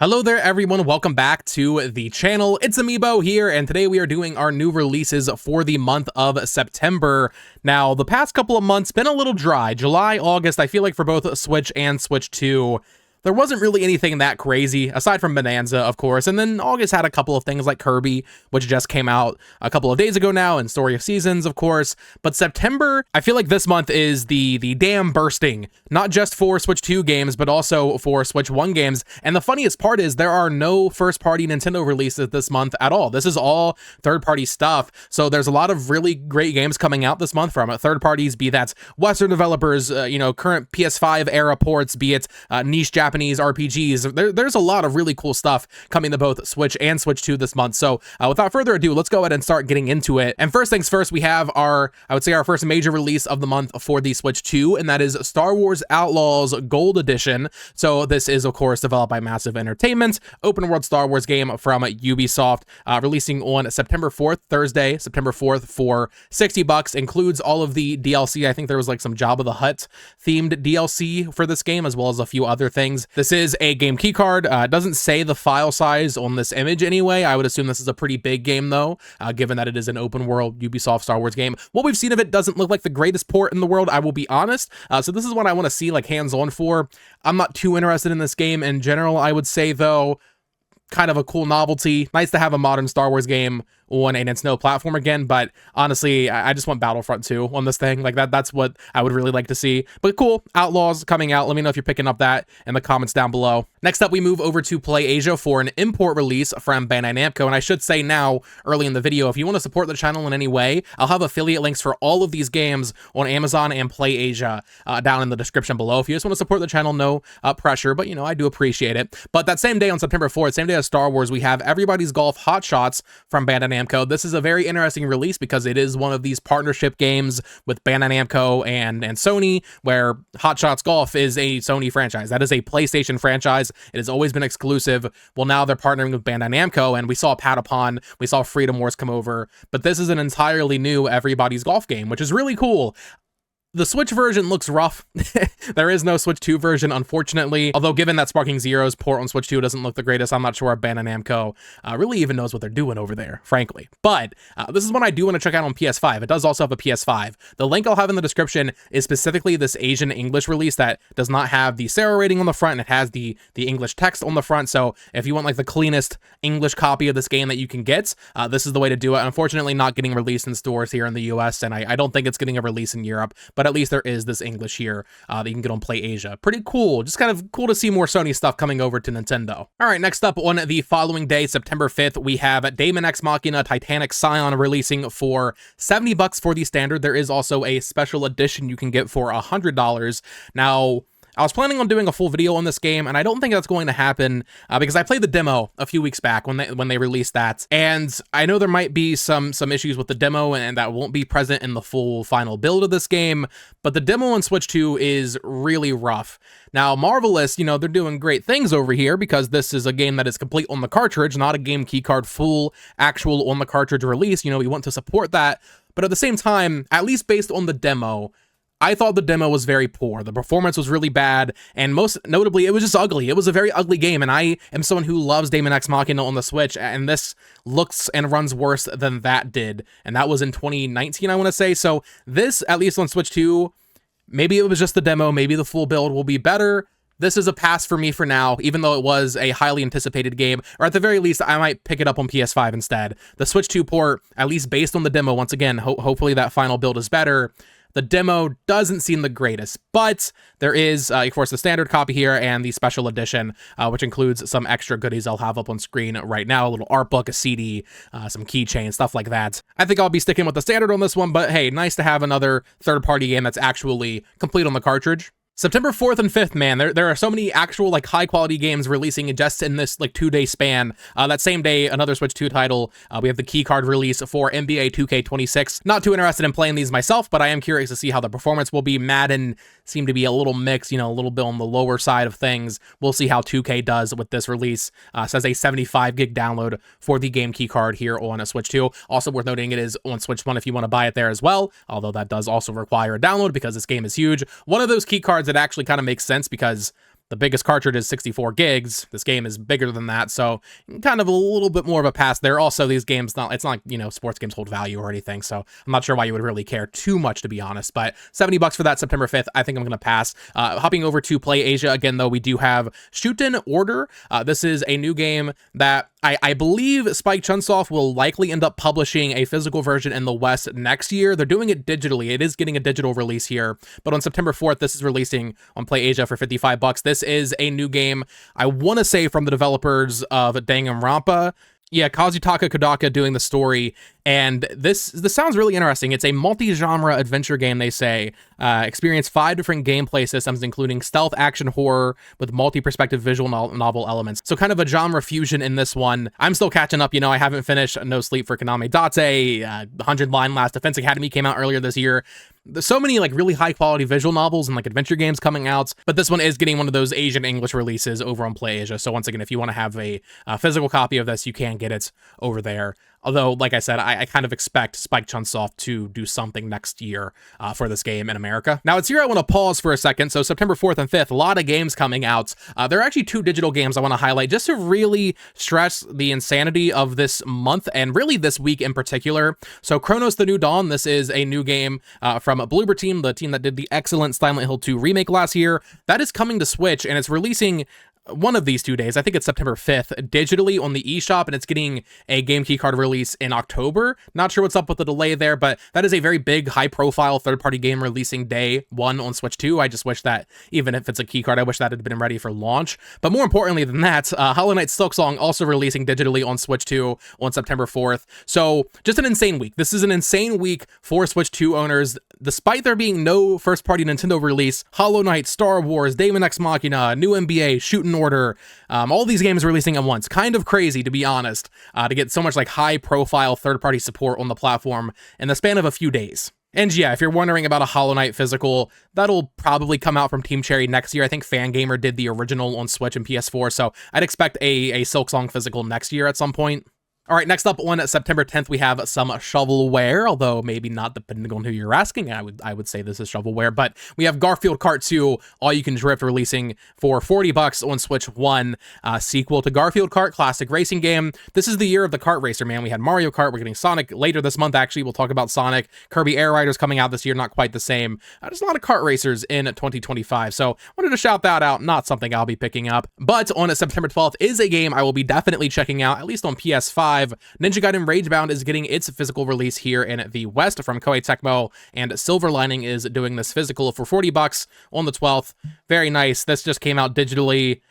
Hello there everyone, welcome back to the channel. It's Amiibo here, and today we are doing our new releases for the month of September. Now, the past couple of months been a little dry. July, August, I feel like for both Switch and Switch 2, there wasn't really anything that crazy, aside from Bonanza, of course, and then August had a couple of things like Kirby, which just came out a couple of days ago now, and Story of Seasons, of course, but September, I feel like this month is the dam bursting, not just for Switch 2 games, but also for Switch 1 games, and the funniest part is there are no first-party Nintendo releases this month at all. This is all third-party stuff, so there's a lot of really great games coming out this month from third parties, be that Western developers, current PS5 era ports, be it niche Japanese RPGs. There's a lot of really cool stuff coming to both Switch and Switch 2 this month. So without further ado, let's go ahead and start getting into it. And first things first, we have our first major release of the month for the Switch 2, and that is Star Wars Outlaws Gold Edition. So this is, of course, developed by Massive Entertainment, open world Star Wars game from Ubisoft, releasing on September 4th, Thursday, September 4th for $60. Includes all of the DLC. I think there was like some Jabba the Hutt themed DLC for this game, as well as a few other things. This is a game key card. It doesn't say the file size on this image anyway. I would assume this is a pretty big game though, given that it is an open world Ubisoft Star Wars game. What we've seen of it doesn't look like the greatest port in the world, I will be honest. So this is what I want to see like hands-on for. I'm not too interested in this game in general, I would say though. Kind of a cool novelty. Nice to have a modern Star Wars game on a Nintendo platform again, but honestly, I just want Battlefront 2 on this thing. Like that's what I would really like to see. But cool, Outlaws coming out. Let me know if you're picking up that in the comments down below. Next up, we move over to Play Asia for an import release from Bandai Namco. And I should say now, early in the video, if you want to support the channel in any way, I'll have affiliate links for all of these games on Amazon and Play Asia down in the description below. If you just want to support the channel, no pressure, but I do appreciate it. But that same day on September 4th, same day as Star Wars, we have Everybody's Golf Hot Shots from Bandai Namco. This is a very interesting release because it is one of these partnership games with Bandai Namco and Sony, where Hot Shots Golf is a Sony franchise. That is a PlayStation franchise. It has always been exclusive. Well, now they're partnering with Bandai Namco, and we saw Patapon, we saw Freedom Wars come over, but this is an entirely new Everybody's Golf game, which is really cool. The Switch version looks rough. There is no Switch 2 version, unfortunately. Although, given that Sparking Zero's port on Switch 2 doesn't look the greatest, I'm not sure if Bandai Namco really even knows what they're doing over there, frankly. But this is one I do want to check out on PS5. It does also have a PS5. The link I'll have in the description is specifically this Asian English release that does not have the Sarah rating on the front, and it has the English text on the front. So if you want like the cleanest English copy of this game that you can get, this is the way to do it. Unfortunately, not getting released in stores here in the US, and I don't think it's getting a release in Europe. But at least there is this English here that you can get on Play Asia. Pretty cool. Just kind of cool to see more Sony stuff coming over to Nintendo. All right, next up on the following day, September 5th, we have Daemon X Machina Titanic Scion releasing for $70 for the standard. There is also a special edition you can get for $100. Now, I was planning on doing a full video on this game, and I don't think that's going to happen because I played the demo a few weeks back when they released that, and I know there might be some issues with the demo, and that won't be present in the full final build of this game, but the demo on Switch 2 is really rough. Now, Marvelous, they're doing great things over here because this is a game that is complete on the cartridge, not a game keycard full actual on the cartridge release. We want to support that, but at the same time, at least based on the demo, I thought the demo was very poor. The performance was really bad, and most notably, it was just ugly. It was a very ugly game, and I am someone who loves Daemon X Machina on the Switch, and this looks and runs worse than that did, and that was in 2019, I want to say. So this, at least on Switch 2, maybe it was just the demo, maybe the full build will be better. This is a pass for me for now, even though it was a highly anticipated game, or at the very least, I might pick it up on PS5 instead. The Switch 2 port, at least based on the demo, once again, hopefully that final build is better. The demo doesn't seem the greatest, but there is, of course, the standard copy here and the special edition, which includes some extra goodies I'll have up on screen right now, a little art book, a CD, some keychain, stuff like that. I think I'll be sticking with the standard on this one, but hey, nice to have another third-party game that's actually complete on the cartridge. September 4th and 5th, man, there are so many actual like high quality games releasing just in this like 2-day span. That same day, another Switch 2 title, we have the key card release for NBA 2K26. Not too interested in playing these myself, but I am curious to see how the performance will be. Madden seemed to be a little mixed, a little bit on the lower side of things. We'll see how 2K does with this release. Says a 75 gig download for the game key card here on a Switch 2. Also worth noting, it is on Switch 1 if you want to buy it there as well, although that does also require a download because this game is huge. One of those key cards that actually kind of makes sense because the biggest cartridge is 64 gigs. This game is bigger than that, so kind of a little bit more of a pass there. Also, these games, it's not, you know, sports games hold value or anything, so I'm not sure why you would really care too much, to be honest. But $70 for that September 5th, I think I'm going to pass. Hopping over to Play Asia again, though, we do have Shuten Order. This is a new game that I believe Spike Chunsoft will likely end up publishing a physical version in the West next year. They're doing it digitally. It is getting a digital release here, but on September 4th, this is releasing on Play Asia for $55. This is a new game, I want to say, from the developers of Danganronpa. Yeah, Kazutaka Kodaka doing the story, and this sounds really interesting. It's a multi-genre adventure game, they say. Experience 5 different gameplay systems, including stealth, action, horror, with multi-perspective visual novel elements. So kind of a genre fusion in this one. I'm still catching up, you know, I haven't finished No Sleep for Kaname Date, 100 Line Last Defense Academy came out earlier this year. There's so many like really high quality visual novels and like adventure games coming out, but this one is getting one of those Asian English releases over on Play Asia. So once again, if you want to have a physical copy of this, you can get it over there. Although, like I said, I kind of expect Spike Chunsoft to do something next year for this game in America. Now, it's here I want to pause for a second. So September 4th and 5th, a lot of games coming out. There are actually 2 digital games I want to highlight just to really stress the insanity of this month and really this week in particular. So Chronos: The New Dawn, this is a new game from Bloober Team, the team that did the excellent Silent Hill 2 remake last year. That is coming to Switch, and it's releasing one of these 2 days. I think it's September 5th digitally on the eShop, and it's getting a game key card release in October. Not sure what's up with the delay there, but that is a very big, high-profile third-party game releasing day 1 on Switch 2. I just wish that, even if it's a key card, I wish that had been ready for launch. But more importantly than that, Hollow Knight Silksong also releasing digitally on Switch 2 on September 4th. So just an insane week. This is an insane week for Switch 2 owners. Despite there being no first-party Nintendo release, Hollow Knight, Star Wars, Daemon X Machina, new NBA, Shuten Order, all these games releasing at once. Kind of crazy, to be honest, to get so much like high-profile third-party support on the platform in the span of a few days. And yeah, if you're wondering about a Hollow Knight physical, that'll probably come out from Team Cherry next year. I think Fangamer did the original on Switch and PS4, so I'd expect a Silksong physical next year at some point. All right, next up on September 10th, we have some shovelware, although maybe not depending on who you're asking. I would say this is shovelware, but we have Garfield Kart 2, All You Can Drift, releasing for $40 on Switch 1, sequel to Garfield Kart, classic racing game. This is the year of the kart racer, man. We had Mario Kart, we're getting Sonic later this month, actually. We'll talk about Sonic. Kirby Air Riders coming out this year, not quite the same. There's a lot of kart racers in 2025, so wanted to shout that out. Not something I'll be picking up, but on September 12th is a game I will be definitely checking out, at least on PS5. Ninja Gaiden Ragebound is getting its physical release here in the West from Koei Tecmo, and Silver Lining is doing this physical for $40 on the 12th. Very nice. This just came out digitally,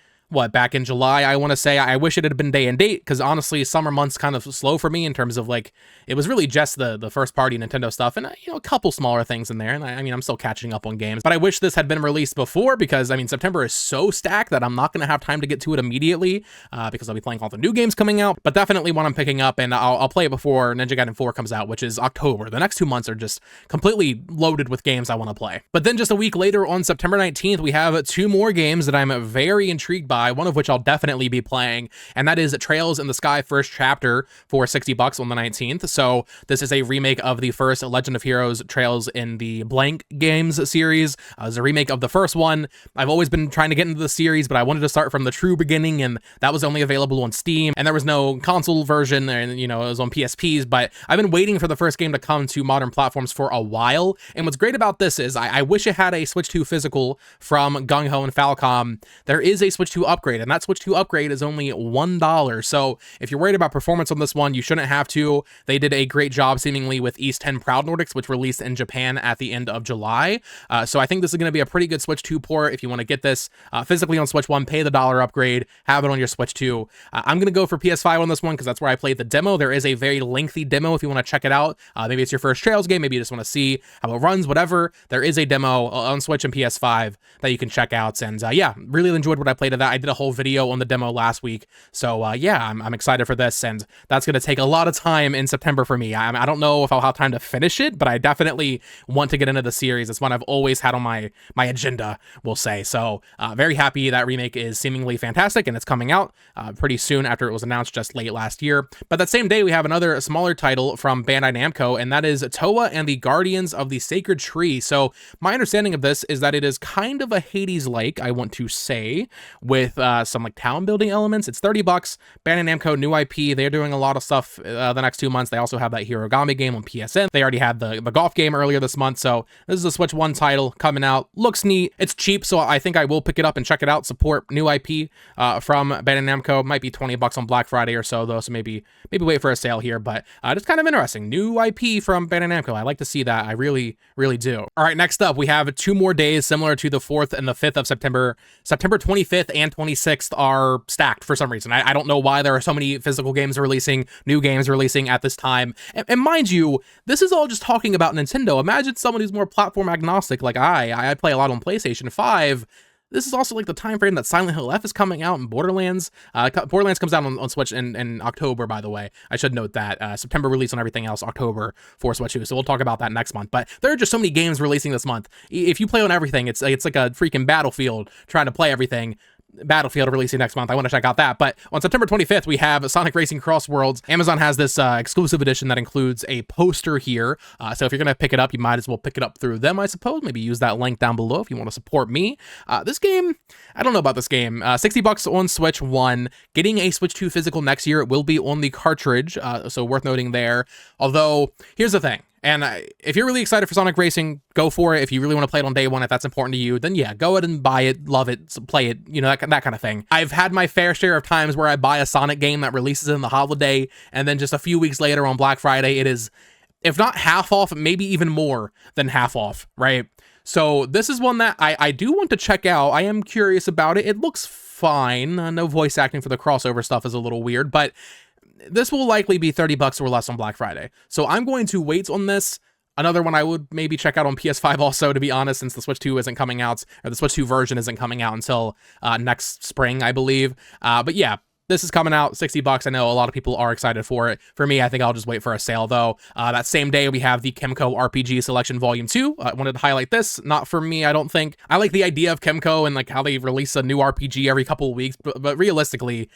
back in July, I want to say. I wish it had been day and date, because honestly, summer months kind of slow for me in terms of, like, it was really just the first party Nintendo stuff and, you know, a couple smaller things in there, and I mean, I'm still catching up on games, but I wish this had been released before, because, I mean, September is so stacked that I'm not going to have time to get to it immediately, because I'll be playing all the new games coming out, but definitely one I'm picking up, and I'll play it before Ninja Gaiden 4 comes out, which is October. The next 2 months are just completely loaded with games I want to play. But then just a week later, on September 19th, we have 2 more games that I'm very intrigued by, one of which I'll definitely be playing, and that is Trails in the Sky First Chapter for $60 on the 19th. So this is a remake of the first Legend of Heroes Trails in the Blank Games series. It's a remake of the first one. I've always been trying to get into the series, but I wanted to start from the true beginning, and that was only available on Steam, and there was no console version, and, you know, it was on PSPs, but I've been waiting for the first game to come to modern platforms for a while, and what's great about this is I wish it had a Switch 2 physical from Gung Ho and Falcom. There is a Switch 2 upgrade, and that Switch 2 upgrade is only $1. So if you're worried about performance on this one, you shouldn't have to. They did a great job seemingly with East 10 Proud Nordics, which released in Japan at the end of July. So I think this is going to be a pretty good Switch 2 port. If you want to get this physically on Switch 1, pay the $1 upgrade, have it on your Switch 2. I'm going to go for PS5 on this one because that's where I played the demo. There is a very lengthy demo if you want to check it out. Maybe it's your first Trails game, maybe you just want to see how it runs, whatever. There is a demo on Switch and PS5 that you can check out, and yeah, really enjoyed what I played of that. I did a whole video on the demo last week. So yeah, I'm excited for this, and that's going to take a lot of time in September for me. I don't know if I'll have time to finish it, but I definitely want to get into the series. It's one I've always had on my agenda, we'll say. So very happy that remake is seemingly fantastic, and it's coming out pretty soon after it was announced just late last year. But that same day, we have another smaller title from Bandai Namco, and that is Towa and the Guardians of the Sacred Tree. So my understanding of this is that it is kind of a Hades-like, I want to say, with some like town building elements. It's $30. Bandai Namco, new IP. They're doing a lot of stuff the next 2 months. They also have that Hirogami game on PSN. They already had the golf game earlier this month. So this is a Switch 1 title coming out. Looks neat. It's cheap, so I think I will pick it up and check it out. Support new IP from Bandai Namco. Might be $20 on Black Friday or so, though. So maybe wait for a sale here. But just kind of interesting. New IP from Bandai Namco. I like to see that. I really, really do. All right, next up, we have 2 more days similar to the 4th and the 5th of September. September 25th and 26th are stacked for some reason. I don't know why there are so many physical games releasing, new games releasing at this time. And mind you, this is all just talking about Nintendo. Imagine someone who's more platform agnostic like I play a lot on PlayStation 5. This is also like the time frame that Silent Hill F is coming out and Borderlands. Borderlands comes out on Switch in October, by the way. I should note that. September release on everything else, October for Switch 2. So we'll talk about that next month. But there are just so many games releasing this month. If you play on everything, it's like a freaking Battlefield trying to play everything. Battlefield releasing next month. I want to check out that. But on September 25th, we have Sonic Racing Crossworlds. Amazon has this exclusive edition that includes a poster here. So if you're going to pick it up, you might as well pick it up through them, I suppose. Maybe use that link down below if you want to support me. This game, I don't know about this game. $60 on Switch 1. Getting a Switch 2 physical next year. It will be on the cartridge, so worth noting there. Although, here's the thing. And if you're really excited for Sonic Racing, go for it. If you really want to play it on day one, if that's important to you, then yeah, go ahead and buy it, love it, play it, you know, that kind of thing. I've had my fair share of times where I buy a Sonic game that releases in the holiday, and then just a few weeks later on Black Friday, it is, if not half off, maybe even more than half off, right? So this is one that I do want to check out. I am curious about it. It looks fine. No voice acting for the crossover stuff is a little weird, but this will likely be $30 or less on Black Friday. So I'm going to wait on this. Another one I would maybe check out on PS5 also, to be honest, since the Switch 2 isn't coming out, or the Switch 2 version isn't coming out until next spring, I believe. But yeah, this is coming out, $60. I know a lot of people are excited for it. For me, I think I'll just wait for a sale, though. That same day, we have the KEMCO RPG Selection Volume 2. I wanted to highlight this. Not for me, I don't think. I like the idea of KEMCO and like how they release a new RPG every couple of weeks, but realistically,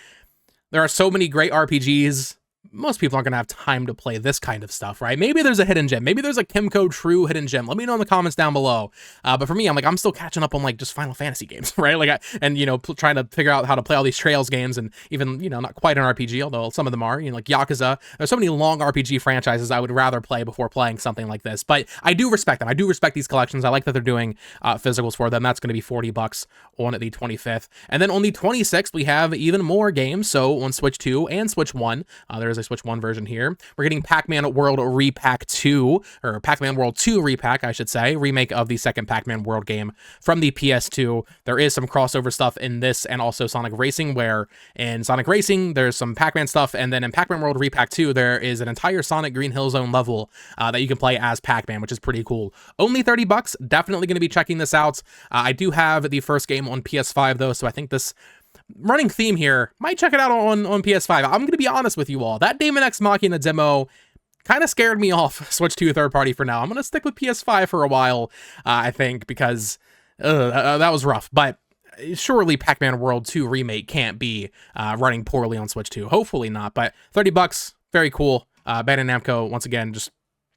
there are so many great RPGs. Most people aren't going to have time to play this kind of stuff, right? Maybe there's a hidden gem. Maybe there's a KEMCO true hidden gem. Let me know in the comments down below. But for me, I'm still catching up on like just Final Fantasy games, right? Like, and you know, trying to figure out how to play all these Trails games, and even, you know, not quite an RPG, although some of them are, you know, like Yakuza. There's so many long RPG franchises I would rather play before playing something like this. But I do respect them. I do respect these collections. I like that they're doing physicals for them. That's going to be $40 on the 25th. And then on the 26th, we have even more games. So on Switch 2 and Switch 1, there is a Switch 1 version here. We're getting Pac-Man World Re-PAC 2, or Pac-Man World 2 Re-PAC, I should say, remake of the second Pac-Man World game from the PS2. There is some crossover stuff in this and also Sonic Racing, where in Sonic Racing, there's some Pac-Man stuff, and then in Pac-Man World Re-PAC 2, there is an entire Sonic Green Hill Zone level that you can play as Pac-Man, which is pretty cool. Only $30, definitely going to be checking this out. I do have the first game on PS5, though, so I think this running theme here, might check it out on PS5. I'm going to be honest with you all. That Daemon X Machina demo kind of scared me off Switch 2 third party for now. I'm going to stick with PS5 for a while, I think, because that was rough. But surely Pac-Man World 2 Remake can't be running poorly on Switch 2. Hopefully not, but $30, very cool. Bandai Namco, once again, just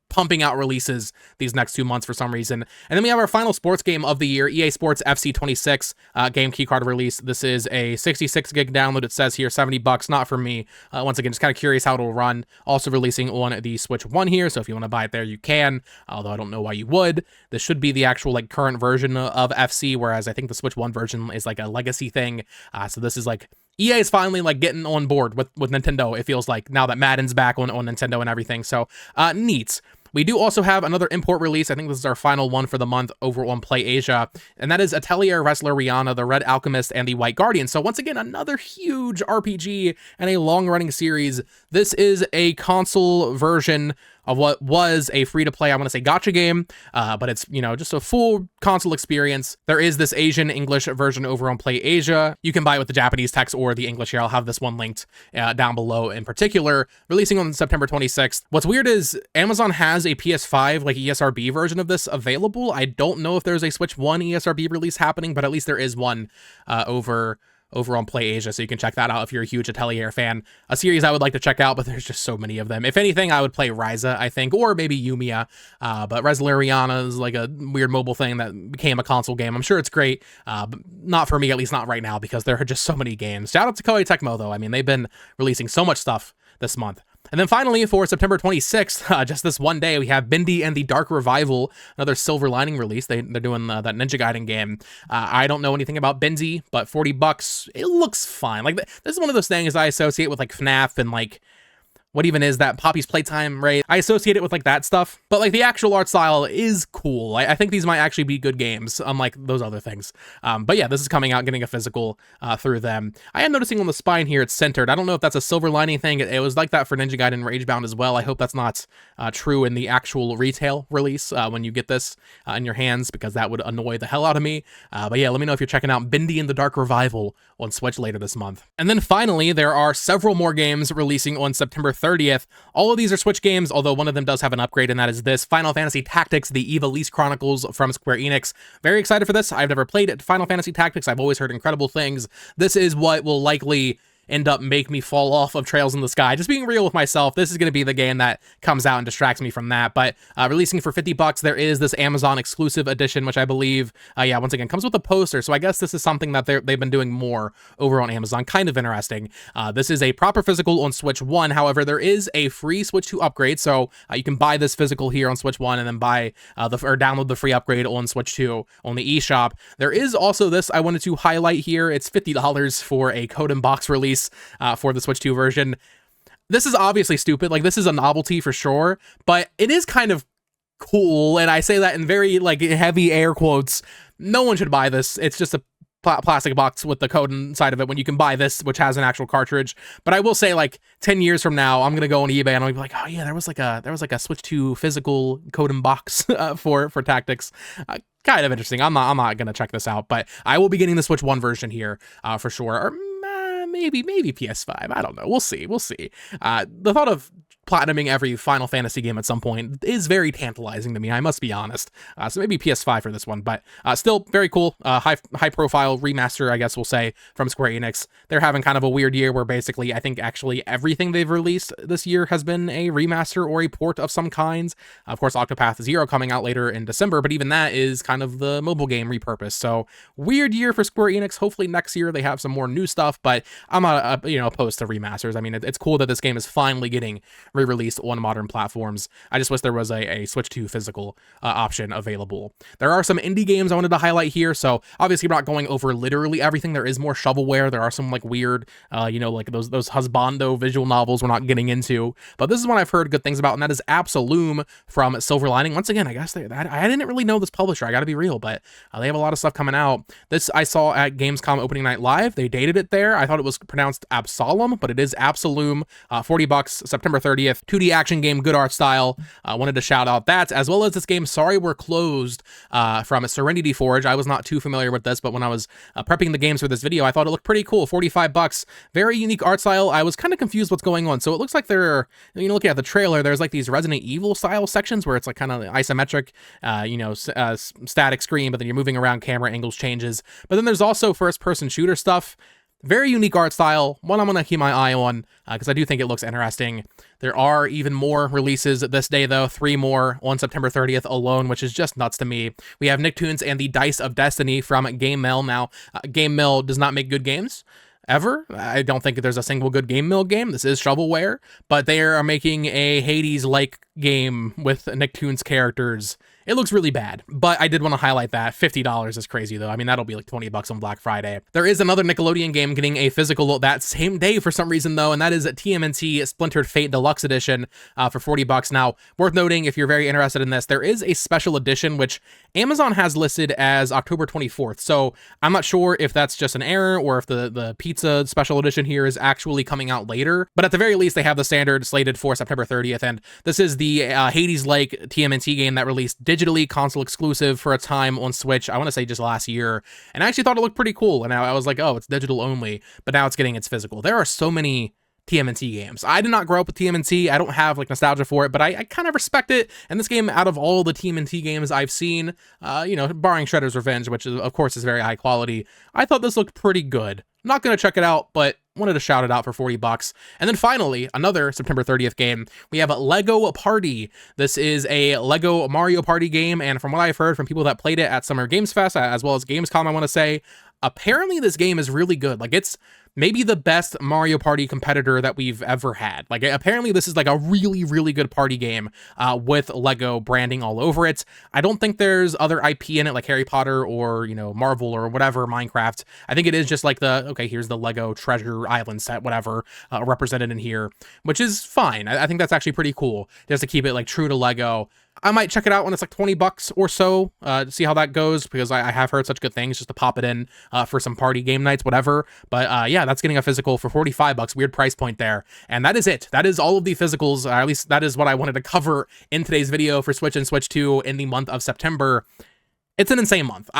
pumping out releases these next 2 months for some reason. And then we have our final sports game of the year, EA Sports FC 26 game keycard release. This is a 66 gig download. It says here $70, not for me. Once again, just kind of curious how it'll run. Also releasing on the Switch 1 here, so if you want to buy it there, you can, although I don't know why you would. This should be the actual like current version of FC, whereas I think the Switch 1 version is like a legacy thing. So this is like EA is finally like getting on board with Nintendo, it feels like, now that Madden's back on Nintendo and everything. So neat. We do also have another import release. I think this is our final one for the month over on Play Asia, and that is Atelier Resleriana, the Red Alchemist, and the White Guardian. So once again, another huge RPG and a long-running series. This is a console version of what was a free-to-play, I want to say gacha game, but it's, you know, just a full console experience. There is this Asian English version over on Play Asia. You can buy it with the Japanese text or the English here. I'll have this one linked down below in particular, releasing on September 26th. What's weird is Amazon has a PS5, like ESRB version of this available. I don't know if there's a Switch 1 ESRB release happening, but at least there is one over on Play Asia, so you can check that out if you're a huge Atelier fan. A series I would like to check out, but there's just so many of them. If anything, I would play Ryza, I think, or maybe Yumiya, but Resleriana is like a weird mobile thing that became a console game. I'm sure it's great, but not for me, at least not right now, because there are just so many games. Shout out to Koei Tecmo, though. I mean, they've been releasing so much stuff this month. And then finally, for September 26th, just this one day, we have Bendy and the Dark Revival, another Silver Lining release. They're doing that Ninja Gaiden game. I don't know anything about Bendy, but $40, it looks fine. Like, this is one of those things I associate with, like, FNAF and, like, what even is that? Poppy's Playtime, right? I associate it with, like, that stuff. But, like, the actual art style is cool. I think these might actually be good games, unlike those other things. But yeah, this is coming out, getting a physical through them. I am noticing on the spine here, it's centered. I don't know if that's a Silver Lining thing. It was like that for Ninja Gaiden Ragebound as well. I hope that's not true in the actual retail release when you get this in your hands, because that would annoy the hell out of me. But yeah, let me know if you're checking out Bendy and the Dark Revival on Switch later this month. And then finally, there are several more games releasing on September 30th. All of these are Switch games, although one of them does have an upgrade, and that is this Final Fantasy Tactics, the Ivalice Chronicles from Square Enix. Very excited for this. I've never played Final Fantasy Tactics. I've always heard incredible things. This is what will likely end up make me fall off of Trails in the Sky. Just being real with myself, this is going to be the game that comes out and distracts me from that. But releasing for $50, there is this Amazon exclusive edition, which I believe, yeah, once again, comes with a poster. So I guess this is something that they've been doing more over on Amazon. Kind of interesting. This is a proper physical on Switch 1. However, there is a free Switch 2 upgrade. So you can buy this physical here on Switch 1 and then buy or download the free upgrade on Switch 2 on the eShop. There is also this I wanted to highlight here. It's $50 for a code and box release for the Switch 2 version. This is obviously stupid. Like, this is a novelty for sure, but it is kind of cool, and I say that in very, like, heavy air quotes. No one should buy this. It's just a plastic box with the code inside of it when you can buy this, which has an actual cartridge. But I will say, like, 10 years from now, I'm gonna go on eBay and I'll be like, oh yeah, there was like a Switch 2 physical code and box for Tactics. Kind of interesting. I'm not gonna check this out, but I will be getting the Switch 1 version here for sure. Or maybe PS5. I don't know. We'll see. The thought of platinuming every Final Fantasy game at some point is very tantalizing to me, I must be honest. So maybe PS5 for this one, but still very cool. High profile remaster, I guess we'll say, from Square Enix. They're having kind of a weird year where basically I think actually everything they've released this year has been a remaster or a port of some kinds. Of course, Octopath Zero coming out later in December, but even that is kind of the mobile game repurposed. So weird year for Square Enix. Hopefully next year they have some more new stuff, but I'm not opposed to remasters. I mean, it's cool that this game is finally getting re-released on modern platforms. I just wish there was a Switch 2 physical option available. There are some indie games I wanted to highlight here, so obviously we're not going over literally everything. There is more shovelware. There are some like weird, like those husbando visual novels we're not getting into, but this is one I've heard good things about, and that is Absolum from Silver Lining. Once again, I guess I didn't really know this publisher, I gotta be real, but they have a lot of stuff coming out. This I saw at Gamescom opening night live. They dated it there. I thought it was pronounced Absolum, but it is Absolum. $40, September 30th. 2D action game, good art style. Wanted to shout out that, as well as this game Sorry We're Closed from Serenity Forge. I was not too familiar with this, but when I was prepping the games for this video, I thought it looked pretty cool. $45. Very unique art style. I was kind of confused what's going on. So it looks like they're, looking at the trailer, there's like these Resident Evil style sections where it's like kind of isometric, static screen, but then you're moving around, camera angles changes. But then there's also first person shooter stuff. Very unique art style, one I'm going to keep my eye on, because I do think it looks interesting. There are even more releases this day, though, 3 more on September 30th alone, which is just nuts to me. We have NickToons and the Dice of Destiny from Game Mill. Now, Game Mill does not make good games, ever. I don't think there's a single good Game Mill game. This is shovelware, but they are making a Hades-like game with NickToons characters It looks really bad, but I did want to highlight that. $50 is crazy though. I mean, that'll be like 20 bucks on Black Friday. There is another Nickelodeon game getting a physical that same day for some reason though, and that is TMNT Splintered Fate Deluxe Edition for 40 bucks. Now, worth noting, if you're very interested in this, there is a special edition, which Amazon has listed as October 24th. So I'm not sure if that's just an error or if the pizza special edition here is actually coming out later, but at the very least, they have the standard slated for September 30th. And this is the Hades-like TMNT game that released digitally, console exclusive for a time on Switch, I want to say just last year, and I actually thought it looked pretty cool, and I was like, oh, it's digital only, but now it's getting its physical. There are so many TMNT games. I did not grow up with TMNT. I don't have like nostalgia for it, but I kind of respect it. And this game, out of all the TMNT games I've seen, barring Shredder's Revenge, which of course is very high quality, I thought this looked pretty good. Not gonna check it out, but wanted to shout it out for 40 bucks. And then finally, another September 30th game, we have Lego Party. This is a Lego Mario Party game, and from what I've heard from people that played it at Summer Games Fest, as well as Gamescom, I want to say, apparently this game is really good. Like, it's maybe the best Mario Party competitor that we've ever had. Like, apparently this is like a really, really good party game with Lego branding all over it. I don't think there's other IP in it like Harry Potter or, Marvel or whatever, Minecraft. I think it is just like okay, here's the Lego Treasure Island set, whatever, represented in here, which is fine. I think that's actually pretty cool, just to keep it like true to Lego. I might check it out when it's like 20 bucks or so to see how that goes, because I have heard such good things, just to pop it in for some party game nights, whatever. But yeah, that's getting a physical for 45 bucks, weird price point there. And that is it. That is all of the physicals, at least that is what I wanted to cover in today's video for Switch and Switch 2 in the month of September. It's an insane month.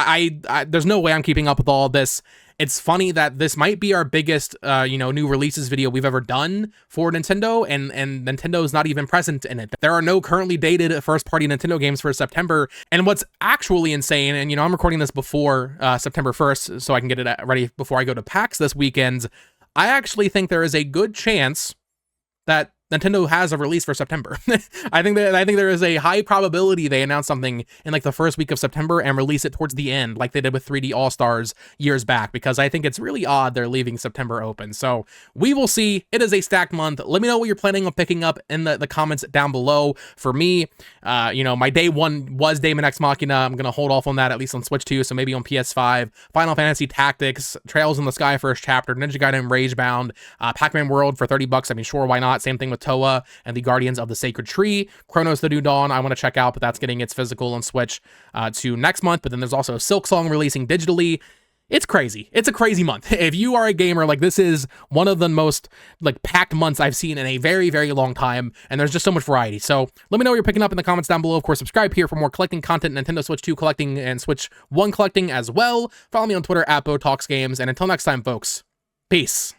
There's no way I'm keeping up with all of this. It's funny that this might be our biggest, new releases video we've ever done for Nintendo, and Nintendo is not even present in it. There are no currently dated first-party Nintendo games for September, and what's actually insane, and I'm recording this before September 1st, so I can get it ready before I go to PAX this weekend. I actually think there is a good chance that Nintendo has a release for September. I think there is a high probability they announce something in like the first week of September and release it towards the end, like they did with 3D All-Stars years back, because I think it's really odd they're leaving September open. So we will see. It is a stacked month. Let me know what you're planning on picking up in the comments down below. For me, my day one was Daemon X Machina. I'm gonna hold off on that, at least on Switch 2, so maybe on PS5. Final Fantasy Tactics, Trails in the Sky First Chapter, Ninja Gaiden Ragebound, Pac-Man World for 30 bucks. I mean, sure, why not? Same thing with Towa and the Guardians of the Sacred Tree. Chronos the New Dawn, I want to check out, but that's getting its physical on Switch to next month. But then there's also Silksong releasing digitally. It's crazy. It's a crazy month. If you are a gamer, like, this is one of the most like packed months I've seen in a very, very long time, and there's just so much variety. So let me know what you're picking up in the comments down below. Of course, subscribe here for more collecting content, Nintendo Switch 2 collecting and Switch 1 collecting as well. Follow me on Twitter at BoTalksGames, and until next time, folks, peace.